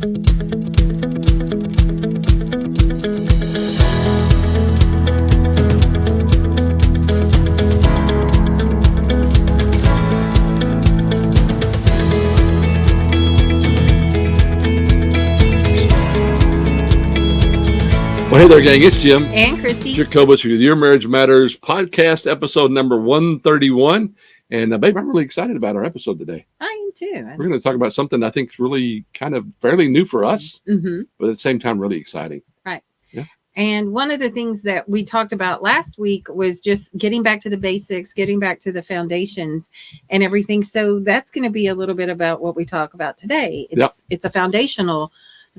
Well, hey there, gang. It's Jim. And Christy. Jacobus with Your Marriage Matters podcast, episode number 131. And, babe, I'm really excited about our episode today. I am too. We're going to talk about something I think is really kind of fairly new for us, but at the same time, really exciting. Right. Yeah. And one of the things that we talked about last week was just getting back to the basics, getting back to the foundations and everything. So that's going to be a little bit about what we talk about today. It's a foundational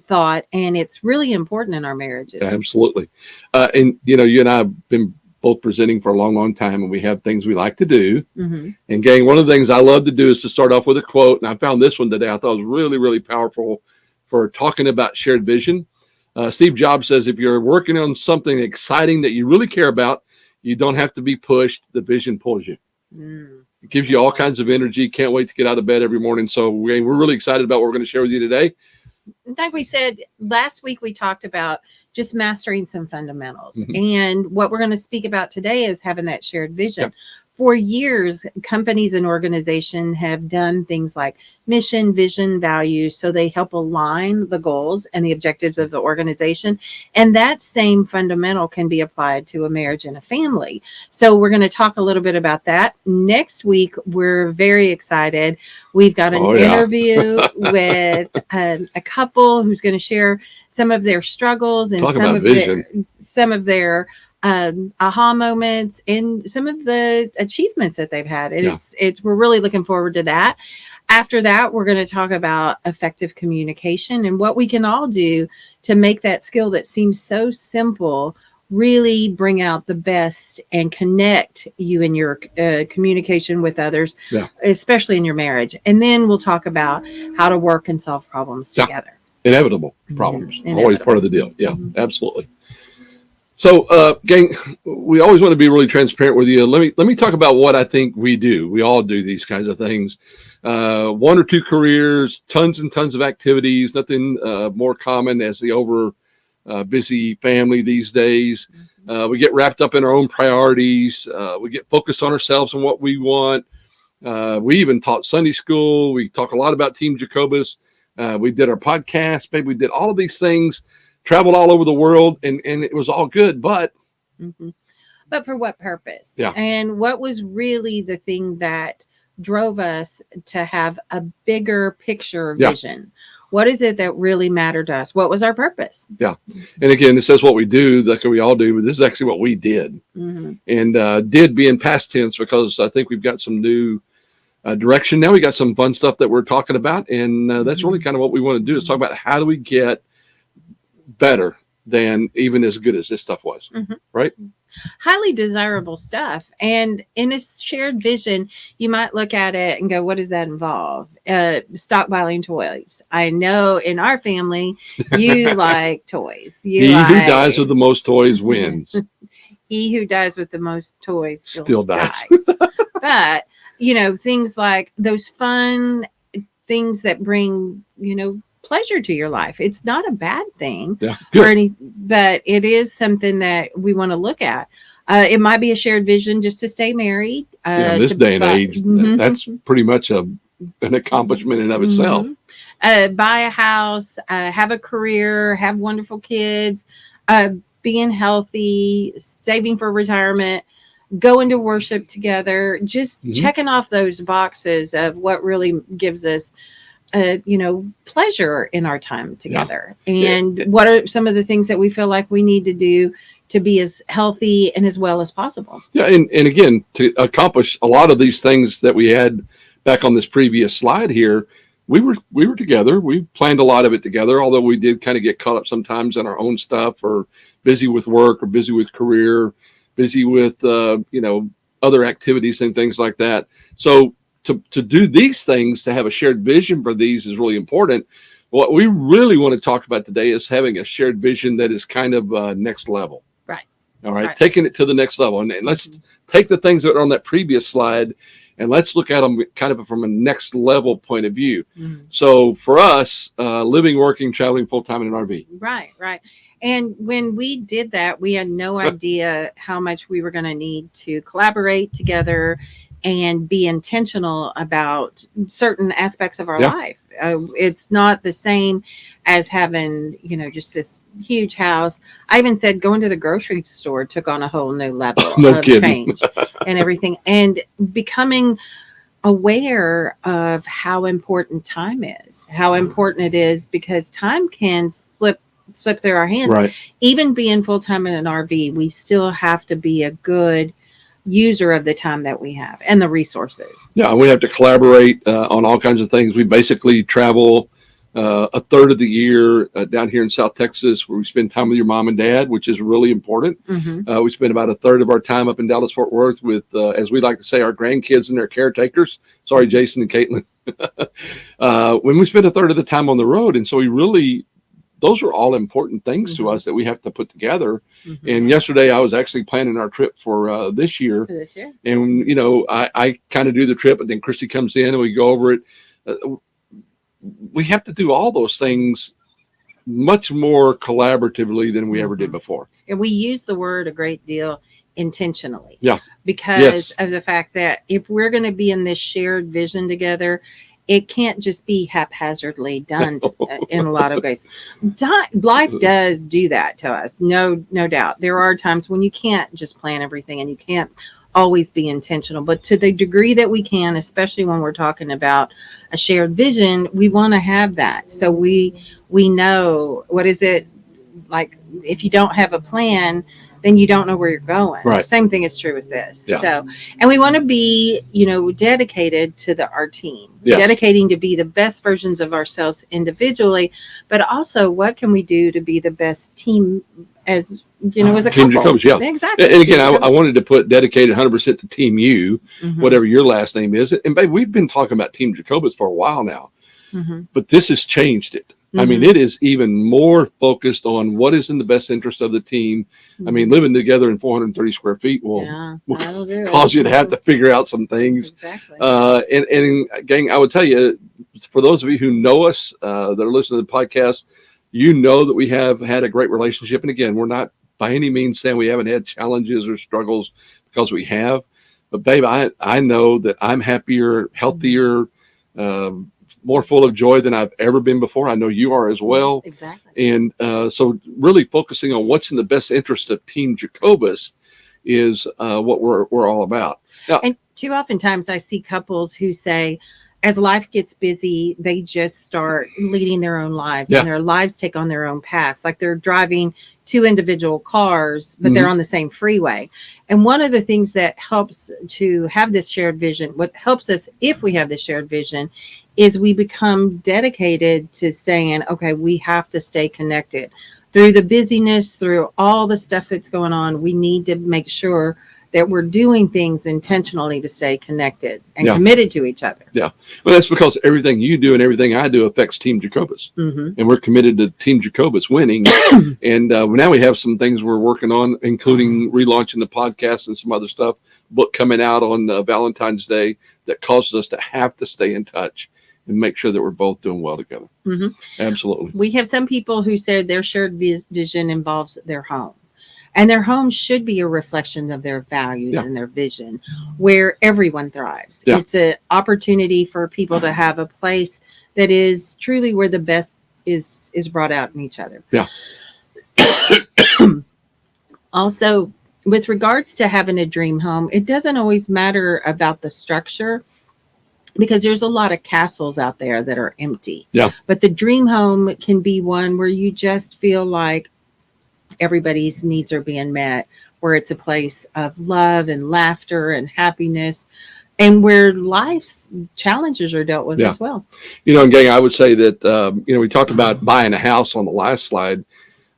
thought, and it's really important in our marriages. Absolutely. And you and I have been both presenting for a long time, and we have things we like to do. And gang, one of the things I love to do is to start off with a quote. And I found this one today. I thought it was really, really powerful for talking about shared vision. Steve Jobs says, if you're working on something exciting that you really care about, you don't have to be pushed. The vision pulls you. It gives you all kinds of energy. Can't wait to get out of bed every morning. So we're really excited about what we're going to share with you today. Like we said last week, we talked about just mastering some fundamentals. And what we're going to speak about today is having that shared vision. Yep. For years, companies and organizations have done things like mission, vision, values. So they help align the goals and the objectives of the organization. And that same fundamental can be applied to a marriage and a family. So we're going to talk a little bit about that. Next week, we're very excited. We've got an interview with a couple who's going to share some of their struggles and some of their aha moments and some of the achievements that they've had. And we're really looking forward to that. After that, we're going to talk about effective communication and what we can all do to make that skill that seems so simple really bring out the best and connect you in your communication with others, especially in your marriage. And then we'll talk about how to work and solve problems together. Inevitable problems. Always part of the deal. Yeah, absolutely. So, gang, we always want to be really transparent with you. Let me talk about what I think we do. We all do these kinds of things. One or two careers, tons and tons of activities, nothing more common as the busy family these days. We get wrapped up in our own priorities. We get focused on ourselves and what we want. We even taught Sunday school. We talk a lot about Team Jacobus. We did our podcast. Maybe we did all of these things. Traveled all over the world, and it was all good, but for what purpose? Yeah. And what was really the thing that drove us to have a bigger picture vision? What is it that really mattered to us? What was our purpose? Yeah. And again, it says what we do, like we all do, but this is actually what we did. And did be in past tense because I think we've got some new direction now. We got some fun stuff that we're talking about, and that's really kind of what we want to do is talk about how do we get better than even as good as this stuff was, right? Highly desirable stuff. And in a shared vision, you might look at it and go, what does that involve? Stockpiling toys. I know in our family, you like toys. He who dies with the most toys wins. He who dies with the most toys still dies. But, things like those fun things that bring, pleasure to your life. It's not a bad thing, but it is something that we want to look at. It might be a shared vision just to stay married. In this day and age, that's pretty much an accomplishment in of itself. Buy a house, have a career, have wonderful kids, being healthy, saving for retirement, going to worship together, just checking off those boxes of what really gives us pleasure in our time together. And what are some of the things that we feel like we need to do to be as healthy and as well as possible? Yeah. And again, to accomplish a lot of these things that we had back on this previous slide here, we were together. We planned a lot of it together, although we did kind of get caught up sometimes in our own stuff or busy with work or busy with career, busy with, other activities and things like that. So, to do these things, to have a shared vision for these is really important. What we really want to talk about today is having a shared vision that is kind of next level. Right. All right. Taking it to the next level. And let's take the things that are on that previous slide and let's look at them kind of from a next level point of view. Mhm. So for us, living, working, traveling full time in an RV. Right, right. And when we did that, we had no idea how much we were going to need to collaborate together and be intentional about certain aspects of our Yeah. life. It's not the same as having, just this huge house. I even said going to the grocery store took on a whole new level No of kidding. change and everything. And becoming aware of how important time is, how important it is, because time can slip through our hands. Right. Even being full-time in an RV, we still have to be a good user of the time that we have and the resources. Yeah, we have to collaborate on all kinds of things. We basically travel a third of the year down here in South Texas, where we spend time with your mom and dad, which is really important. Mm-hmm. We spend about a third of our time up in Dallas Fort Worth with, as we like to say, our grandkids and their caretakers. Sorry, Jason and Caitlin. When we spend a third of the time on the road, and so those are all important things to us that we have to put together. Mm-hmm. And yesterday I was actually planning our trip for this year. For this year. And, I kind of do the trip, but then Christy comes in and we go over it. We have to do all those things much more collaboratively than we ever did before. And we use the word a great deal intentionally. Yeah. Because of the fact that if we're going to be in this shared vision together, it can't just be haphazardly done in a lot of ways. Life does do that to us. No doubt. There are times when you can't just plan everything and you can't always be intentional, but to the degree that we can, especially when we're talking about a shared vision, we want to have that. So we know, what is it like? If you don't have a plan, then you don't know where you're going. Right. Same thing is true with this. Yeah. So, and we want to be, dedicated to our team, Yes. dedicating to be the best versions of ourselves individually, but also what can we do to be the best team as a Team couple. Jacobs, yeah. Exactly. And again, I wanted to put dedicated 100% to Team U, Mhm. whatever your last name is. And babe, we've been talking about Team Jacobus for a while now, Mhm. but this has changed it. I mean, it is even more focused on what is in the best interest of the team. I mean, living together in 430 square feet will that'll do it. cause you to have to figure out some things. Exactly. And gang, I would tell you, for those of you who know us, that are listening to the podcast, that we have had a great relationship. And again, we're not by any means saying we haven't had challenges or struggles, because we have. But babe, I know that I'm happier, healthier, more full of joy than I've ever been before. I know you are as well. Exactly. And so really focusing on what's in the best interest of Team Jacobus is what we're all about. Now, And too oftentimes I see couples who say, as life gets busy, they just start leading their own lives, and their lives take on their own paths. Like they're driving two individual cars, but they're on the same freeway. And one of the things that helps to have this shared vision, what helps us if we have this shared vision, is we become dedicated to saying, okay, we have to stay connected through the busyness, through all the stuff that's going on. We need to make sure that we're doing things intentionally to stay connected and committed to each other. Yeah. Well, that's because everything you do and everything I do affects Team Jacobus. Mm-hmm. And we're committed to Team Jacobus winning. And now we have some things we're working on, including relaunching the podcast and some other stuff, book coming out on Valentine's Day, that causes us to have to stay in touch and make sure that we're both doing well together. Mm-hmm. Absolutely. We have some people who said their shared vision involves their home. And their home should be a reflection of their values and their vision, where everyone thrives. Yeah. It's an opportunity for people to have a place that is truly where the best is brought out in each other. Yeah. Also, with regards to having a dream home, it doesn't always matter about the structure, because there's a lot of castles out there that are empty. Yeah. But the dream home can be one where you just feel like everybody's needs are being met, where it's a place of love and laughter and happiness, and where life's challenges are dealt with as well. And gang, I would say that, we talked about buying a house on the last slide.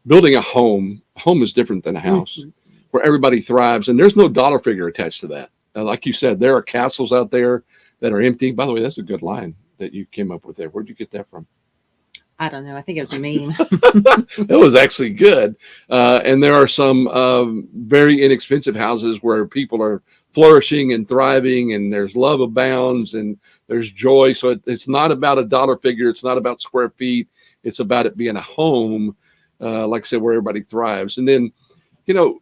Building a home is different than a house where everybody thrives. And there's no dollar figure attached to that. Like you said, there are castles out there that are empty. By the way, that's a good line that you came up with there. Where'd you get that from? I don't know. I think it was a meme. It was actually good. And there are some very inexpensive houses where people are flourishing and thriving, and there's love abounds and there's joy. So it's not about a dollar figure. It's not about square feet. It's about it being a home, like I said, where everybody thrives. And then, you know,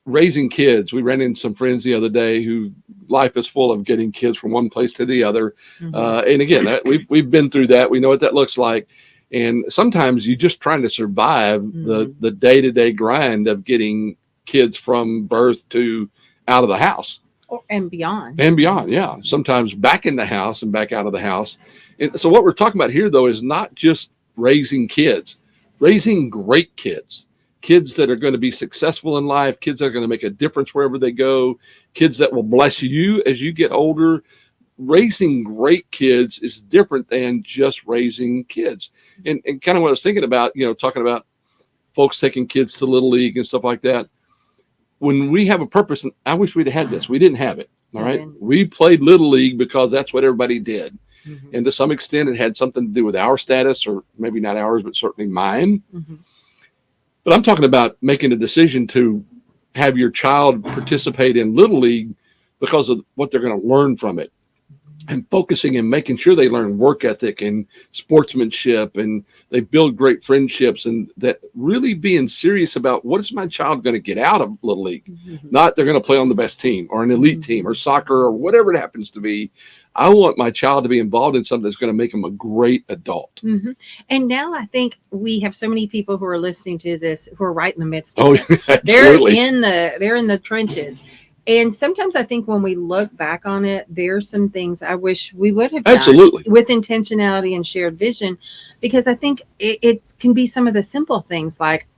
raising kids. We ran into some friends the other day who life is full of getting kids from one place to the other. And again, we've been through that. We know what that looks like. And sometimes you're just trying to survive the day-to-day grind of getting kids from birth to out of the house. And beyond. And beyond, yeah. Sometimes back in the house and back out of the house. And so what we're talking about here, though, is not just raising kids, raising great kids. Kids that are going to be successful in life, kids that are going to make a difference wherever they go, kids that will bless you as you get older. Raising great kids is different than just raising kids. And kind of what I was thinking about, you know, talking about folks taking kids to Little League and stuff like that. When we have a purpose, and I wish we'd had this. We didn't have it. All right. We played Little League because that's what everybody did. And to some extent, it had something to do with our status, or maybe not ours, but certainly mine. But I'm talking about making a decision to have your child participate in Little League because of what they're going to learn from it, and focusing and making sure they learn work ethic and sportsmanship, and they build great friendships, and that really being serious about what is my child going to get out of Little League. Not they're going to play on the best team or an elite team or soccer or whatever it happens to be. I want my child to be involved in something that's going to make them a great adult. And now I think we have so many people who are listening to this who are right in the midst of this. Absolutely. They're in the trenches. And sometimes I think when we look back on it, there's some things I wish we would have done with intentionality and shared vision, because I think it can be some of the simple things like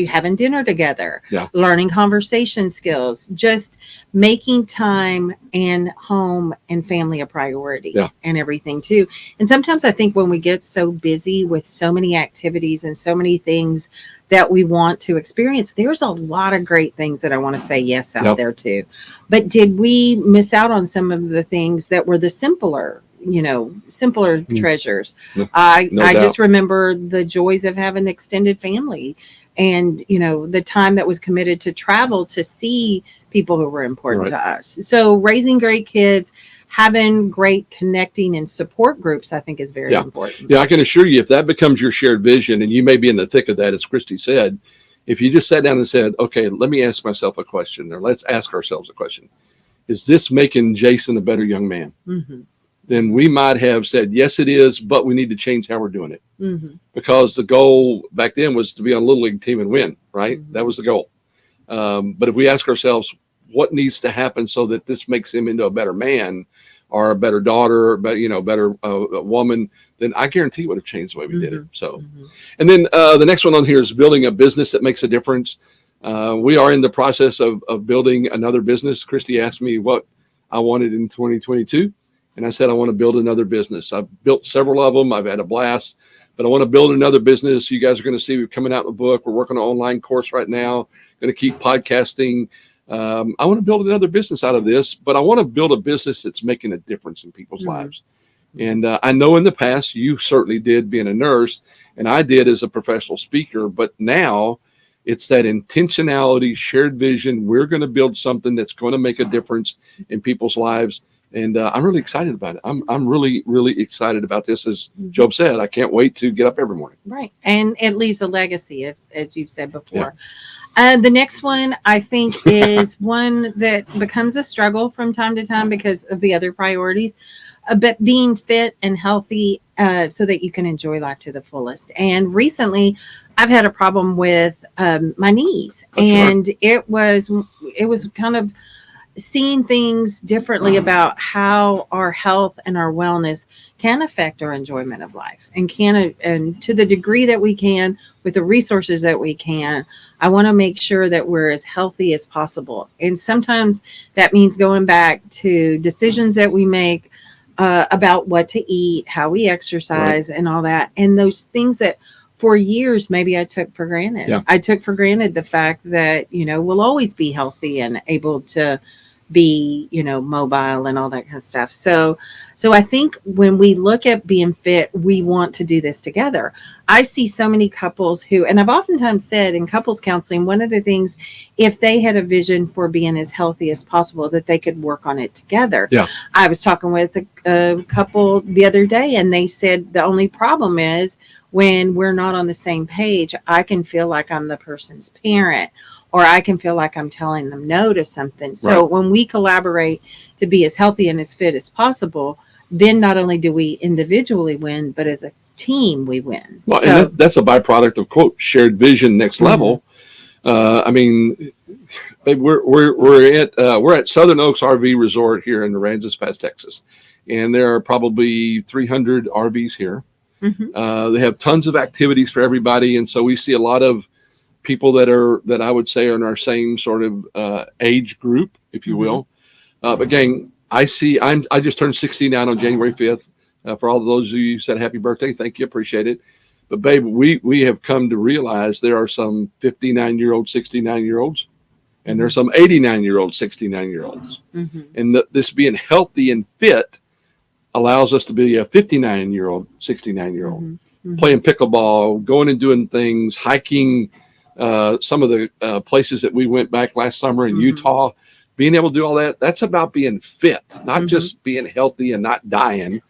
having dinner together, learning conversation skills, just making time and home and family a priority, and everything too. And sometimes I think when we get so busy with so many activities and so many things that we want to experience, there's a lot of great things that I want to say yes out there too. But did we miss out on some of the things that were the simpler treasures? I just remember the joys of having extended family, and the time that was committed to travel to see people who were important to us. So raising great kids, having great connecting and support groups, I think is very important. Yeah, I can assure you, if that becomes your shared vision, and you may be in the thick of that, as Christy said, if you just sat down and said, okay, let me ask myself a question, or let's ask ourselves a question. Is this making Jason a better young man? Then we might have said, yes, it is, but we need to change how we're doing it. Because the goal back then was to be on a Little League team and win, right? That was the goal. But if we ask ourselves, what needs to happen so that this makes him into a better man or a better daughter, but better woman, then I guarantee it would have changed the way we did it. So, and then the next one on here is building a business that makes a difference. We are in the process of building another business. Christy asked me what I wanted in 2022. And I said, I want to build another business. I've built several of them. I've had a blast, but I want to build another business. You guys are going to see we're coming out with a book. We're working on an online course right now. Going to keep podcasting. I want to build another business out of this, but I want to build a business that's making a difference in people's lives. And I know in the past, you certainly did being a nurse, and I did as a professional speaker, but now it's that intentionality, shared vision. We're going to build something that's going to make a difference in people's lives. And I'm really excited about it. I'm really, really excited about this. As Job said, I can't wait to get up every morning. Right. And it leaves a legacy, as you've said before. The next one, I think, is one that becomes a struggle from time to time because of the other priorities. But being fit and healthy so that you can enjoy life to the fullest. And recently, I've had a problem with my knees. It was kind of seeing things differently about how our health and our wellness can affect our enjoyment of life, and to the degree that we can, with the resources that we can. I want to make sure that we're as healthy as possible. And sometimes that means going back to decisions that we make about what to eat, how we exercise, and all that. And those things that for years, maybe I took for granted. I took for granted the fact that, we'll always be healthy and able to be, mobile and all that kind of stuff. So I think when we look at being fit, we want to do this together. I see so many couples who, and I've oftentimes said in couples counseling, one of the things, if they had a vision for being as healthy as possible, that they could work on it together. Yeah. I was talking with a couple the other day, and they said the only problem is when we're not on the same page, I can feel like I'm the person's parent, or I can feel like I'm telling them no to something. So when we collaborate to be as healthy and as fit as possible, then not only do we individually win, but as a team we win. Well, so, and that's a byproduct of, quote, shared vision next level. I mean, babe, we're at Southern Oaks RV Resort here in Aransas Pass, Texas, and there are probably 300 RVs here. They have tons of activities for everybody, and so we see a lot of people that I would say are in our same sort of age group, if you will. But again, I just turned 69 on January 5th. For all of those of you who said happy birthday, thank you, appreciate it. But babe, we have come to realize there are some 59-year-old, 69-year-olds, and there's some 89-year-old, 69-year-olds. And this being healthy and fit allows us to be a 59-year-old, 69-year-old, playing pickleball, going and doing things, hiking. Some of the places that we went back last summer in Utah, being able to do all that, that's about being fit, not just being healthy and not dying,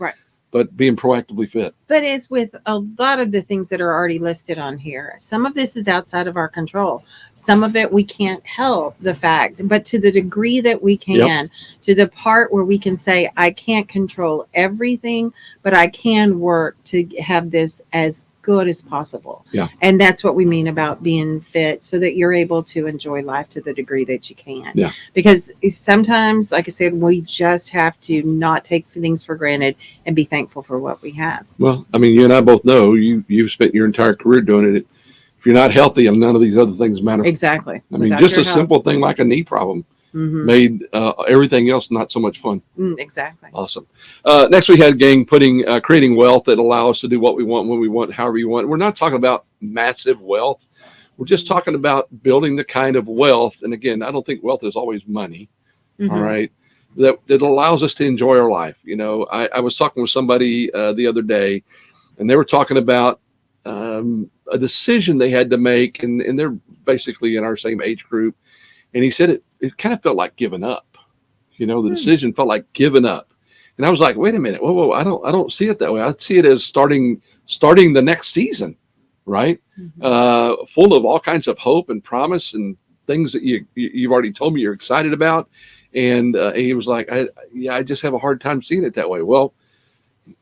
but being proactively fit. But as with a lot of the things that are already listed on here, some of this is outside of our control. Some of it we can't help the fact, but to the degree that we can, to the part where we can say, I can't control everything, but I can work to have this as good as possible. And that's what we mean about being fit, so that you're able to enjoy life to the degree that you can. Because sometimes, like I said, we just have to not take things for granted and be thankful for what we have. Well, I mean, you and I both know you've spent your entire career doing it. If you're not healthy, and none of these other things matter. Exactly. I mean, just a simple thing like a knee problem made everything else not so much fun. Exactly. Awesome. Next, we had gang creating wealth that allow us to do what we want, when we want, however you want. We're not talking about massive wealth. We're just talking about building the kind of wealth. And again, I don't think wealth is always money. All right. That allows us to enjoy our life. I was talking with somebody the other day, and they were talking about a decision they had to make, and they're basically in our same age group. And he said it kind of felt like giving up. The decision felt like giving up. And I was like, wait a minute, whoa, I don't see it that way. I see it as starting the next season, right? Full of all kinds of hope and promise and things that you've already told me you're excited about. And he was like, I just have a hard time seeing it that way. Well,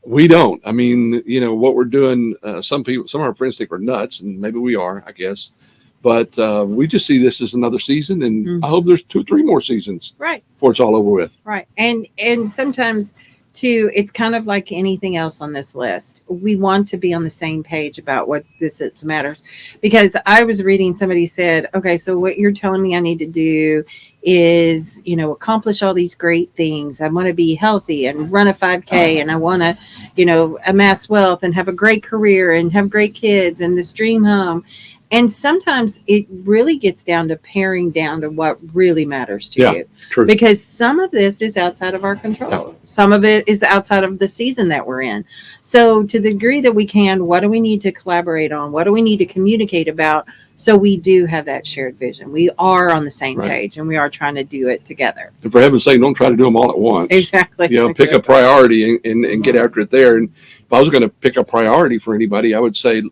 we don't. I mean, what we're doing, some of our friends think we're nuts, and maybe we are, I guess. But we just see this as another season, and I hope there's 2 or 3 more seasons before it's all over with. And sometimes, too, it's kind of like anything else on this list. We want to be on the same page about what this matters. Because I was reading, somebody said, okay, so what you're telling me I need to do is, accomplish all these great things. I want to be healthy and run a 5K, and I want to, amass wealth and have a great career and have great kids and this dream home. And sometimes it really gets down to paring down to what really matters to you. True. Because some of this is outside of our control. Some of it is outside of the season that we're in. So to the degree that we can, what do we need to collaborate on? What do we need to communicate about? So we do have that shared vision. We are on the same page, and we are trying to do it together. And for heaven's sake, don't try to do them all at once. Exactly. Pick a priority and get after it there. And if I was going to pick a priority for anybody, I would say,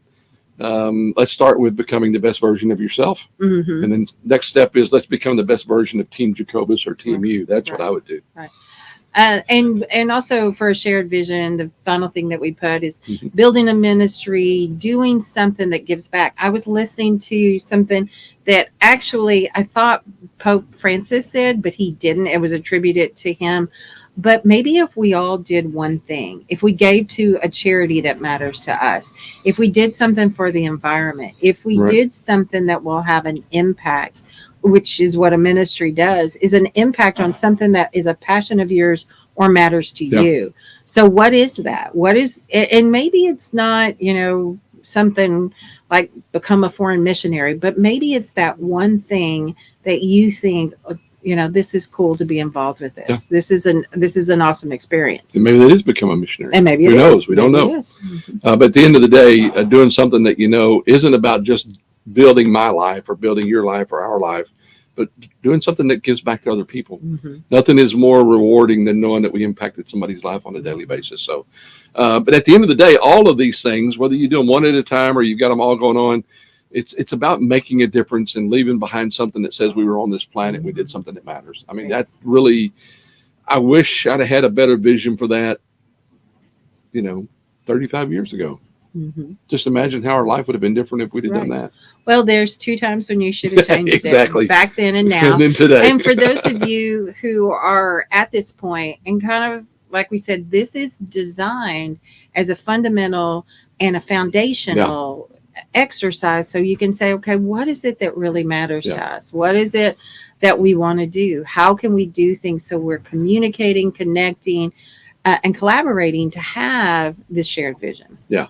let's start with becoming the best version of yourself. And then next step is let's become the best version of Team Jacobus or Team You. That's what I would do. And also for a shared vision, the final thing that we put is building a ministry, doing something that gives back. I was listening to something that actually I thought Pope Francis said, but he didn't. It was attributed to him. But maybe if we all did one thing, if we gave to a charity that matters to us, if we did something for the environment, if we did something that will have an impact, which is what a ministry does, is an impact on something that is a passion of yours or matters to you. So what is that? And maybe it's not, something like become a foreign missionary, but maybe it's that one thing that you think this is cool to be involved with this. Yeah. This is an awesome experience. And maybe that is become a missionary. And maybe who it knows? is. We don't Maybe know. it is. Mhm. But at the end of the day, doing something that isn't about just building my life or building your life or our life, but doing something that gives back to other people. Mhm. Nothing is more rewarding than knowing that we impacted somebody's life on a daily basis. So, but at the end of the day, all of these things, whether you do them one at a time or you've got them all going on, it's about making a difference and leaving behind something that says we were on this planet. We did something that matters. I mean, that really, I wish I'd have had a better vision for that, 35 years ago. Mhm. Just imagine how our life would have been different if we'd have done that. Well, there's 2 times when you should have changed Exactly. it, back then and now. And then today. And for those of you who are at this point and kind of, like we said, this is designed as a fundamental and a foundational exercise. So you can say, okay, what is it that really matters to us? What is it that we want to do? How can we do things so we're communicating, connecting, and collaborating to have this shared vision? Yeah.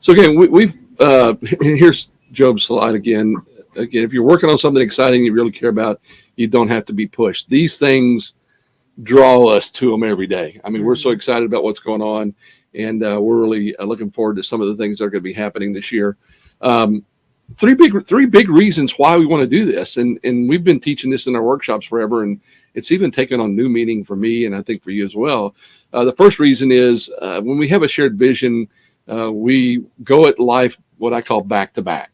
So again, we've here's Job's slide again. Again, if you're working on something exciting you really care about, you don't have to be pushed. These things draw us to them every day. I mean, we're so excited about what's going on, and we're really looking forward to some of the things that are going to be happening this year. Three big reasons why we want to do this, and we've been teaching this in our workshops forever, and it's even taken on new meaning for me, and I think for you as well. The first reason is when we have a shared vision, we go at life what I call back to back.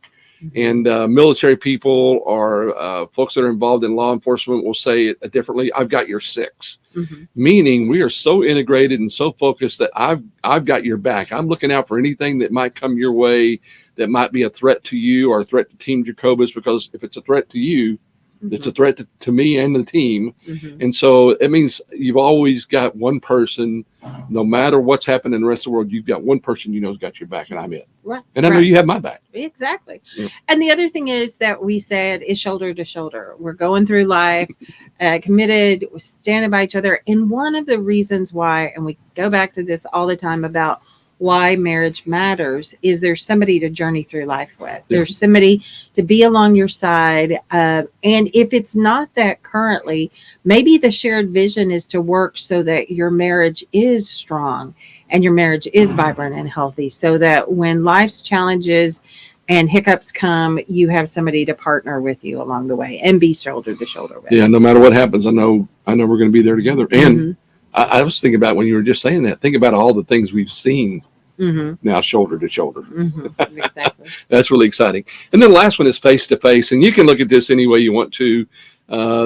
And military people or folks that are involved in law enforcement will say it differently. I've got your 6, meaning we are so integrated and so focused that I've got your back. I'm looking out for anything that might come your way that might be a threat to you or a threat to Team Jacobus, because if it's a threat to you, it's a threat to me and the team. And so it means you've always got one person, no matter what's happening in the rest of the world, you've got one person has got your back, and I'm it. Right. And I know you have my back. Exactly. Yeah. And the other thing is that we said is shoulder to shoulder. We're going through life, committed, we're standing by each other. And one of the reasons why, and we go back to this all the time about why marriage matters, is there's somebody to journey through life with. Yeah. There's somebody to be along your side. And if it's not that currently, maybe the shared vision is to work so that your marriage is strong and your marriage is vibrant and healthy, so that when life's challenges and hiccups come, you have somebody to partner with you along the way and be shoulder to shoulder with. Yeah, no matter what happens, I know we're going to be there together. And I was thinking about when you were just saying that, think about all the things we've seen now shoulder to shoulder. Exactly. That's really exciting. And then the last one is face to face. And you can look at this any way you want to.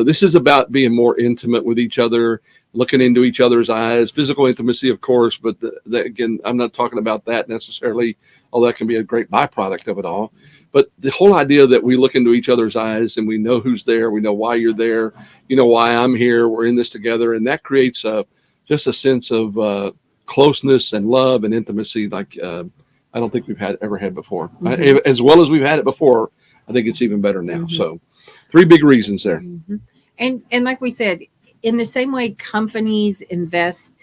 This is about being more intimate with each other, looking into each other's eyes, physical intimacy, of course. But again, I'm not talking about that necessarily, although that can be a great byproduct of it all. But the whole idea that we look into each other's eyes and we know who's there, we know why you're there, you know why I'm here, we're in this together. And that creates just a sense of closeness and love and intimacy like I don't think we've ever had before. As well as we've had it before, I think it's even better now. So 3 big reasons there. And like we said, in the same way companies invest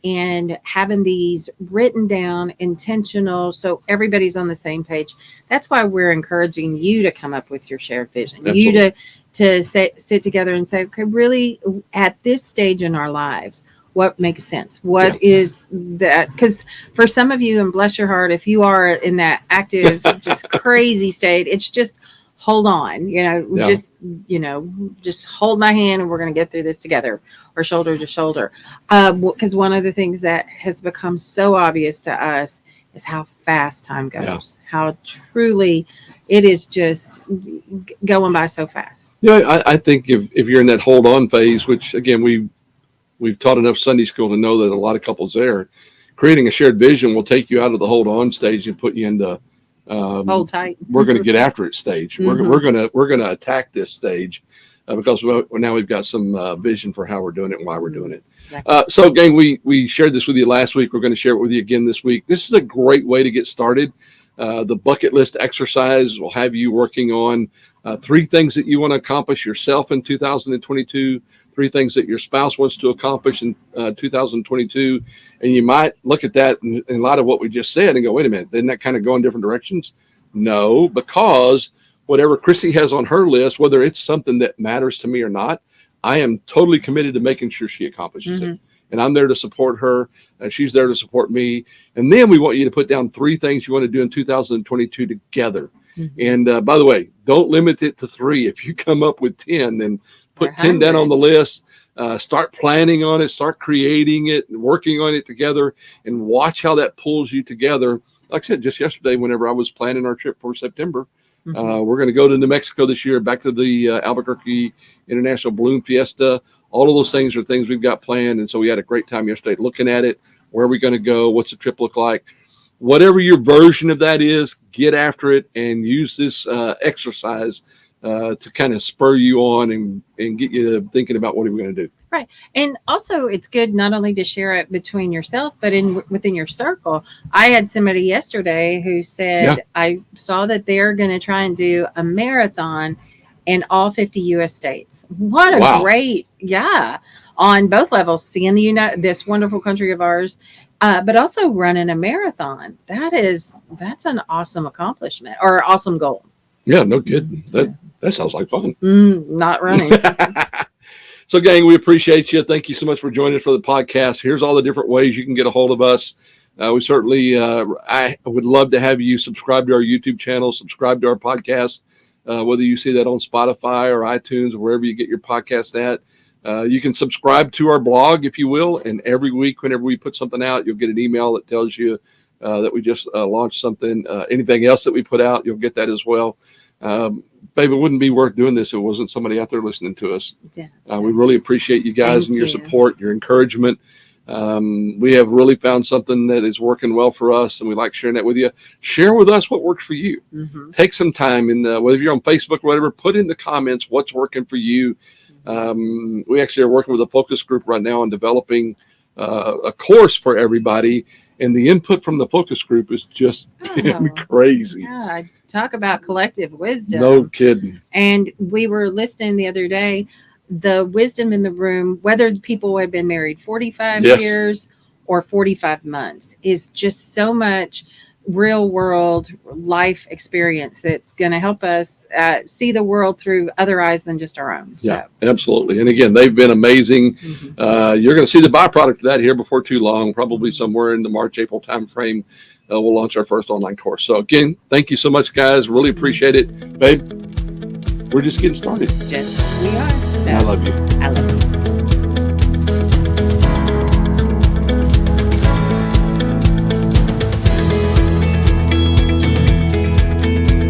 in having these written down, intentional, so everybody's on the same page. That's why we're encouraging you to come up with your shared vision. Absolutely. You to sit together and say, okay, really at this stage in our lives, what makes sense? What is that? Because for some of you, and bless your heart, if you are in that active, just crazy state, it's just hold on, just hold my hand and we're going to get through this together, or shoulder to shoulder. Because one of the things that has become so obvious to us is how fast time goes, how truly it is just going by so fast. Yeah, I think if you're in that hold on phase, which again, we've taught enough Sunday school to know that a lot of couples there, creating a shared vision will take you out of the hold on stage and put you into hold tight. We're going to get after it stage. We're going to attack this stage because now we've got some vision for how we're doing it and why we're doing it. Exactly. So gang, we shared this with you last week. We're going to share it with you again this week. This is a great way to get started. The bucket list exercise will have you working on 3 things that you want to accomplish yourself in 2022, 3 things that your spouse wants to accomplish in 2022. And you might look at that in light of what we just said and go, wait a minute, didn't that kind of go in different directions? No, because whatever Christy has on her list, whether it's something that matters to me or not, I am totally committed to making sure she accomplishes Mm-hmm. it. And I'm there to support her, and she's there to support me. And then we want you to put down 3 things you want to do in 2022 together. Mm-hmm. And by the way, don't limit it to 3. If you come up with 10, then put Or 10 down on 100. the list. Start planning on it, start creating it, working on it together, and watch how that pulls you together. Like I said, just yesterday, whenever I was planning our trip for September, Mm-hmm. we're going to go to New Mexico this year, back to the Albuquerque International Balloon Fiesta. All of those things are things we've got planned. And so we had a great time yesterday looking at it. Where are we going to go? What's the trip look like? Whatever your version of that is, get after it and use this exercise to kind of spur you on and get you thinking about what are we going to do. Right. And also it's good not only to share it between yourself, but within your circle. I had somebody yesterday who said, I saw that they're going to try and do a marathon in all 50 U.S. states. What a great, on both levels, seeing this wonderful country of ours, but also running a marathon. That's an awesome accomplishment or awesome goal. Yeah, no kidding. That sounds like fun. Not running. So, gang, we appreciate you. Thank you so much for joining us for the podcast. Here's all the different ways you can get a hold of us. We certainly, I would love to have you subscribe to our YouTube channel, subscribe to our podcast, whether you see that on Spotify or iTunes or wherever you get your podcast at. You can subscribe to our blog, if you will, and every week whenever we put something out, you'll get an email that tells you that we just launched something. Anything else that we put out, you'll get that as well. Babe, it wouldn't be worth doing this if it wasn't somebody out there listening to us. Yeah. We really appreciate you guys Thank and your you. support, your encouragement. We have really found something that is working well for us, and we like sharing that with you. Share with us what works for you. Mm-hmm. Take some time, whether you're on Facebook or whatever, put in the comments what's working for you. We actually are working with a focus group right now on developing a course for everybody. And the input from the focus group is just crazy. Yeah, talk about collective wisdom. No kidding. And we were listening the other day, the wisdom in the room, whether people had been married 45 years or 45 months, is just so much real world life experience that's going to help us see the world through other eyes than just our own. Yeah, absolutely. And again, they've been amazing. Mm-hmm. You're going to see the byproduct of that here before too long, probably somewhere in the March, April timeframe. We'll launch our first online course. So again, thank you so much, guys. Really appreciate it. Babe, we're just getting started. Just we are. So, I love you. I love you.